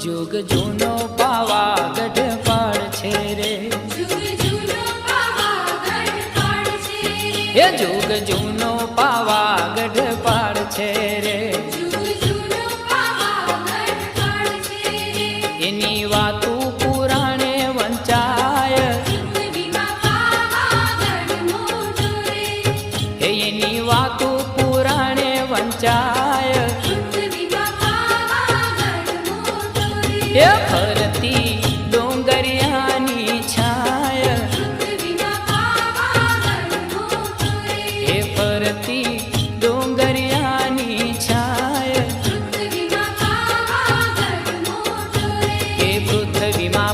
जुग जूनो पावागढ़ पाड़ छे रे, जुग जूनो पावागढ़ पाड़ छे रे, हे जुग जूनो पावागढ़ पाड़ छे रे, जुग जूनो पावागढ़ पाड़ छे रे, एनी वातू पुराणे वंचाय, पृथ्वीमां पावागढ़ मोटो रे, हे एनी वातू पुराणे वंचाय, पृथ्वीमां पावागढ़ मोटो रे, हे फरती डोंगरियानी छाय, पृथ्वीमां पावागढ़ मोटो रे, हे फरती डोंगरियानी छाय, पृथ्वीमां पावागढ़ मोटो रे, हे पृथ्वीमां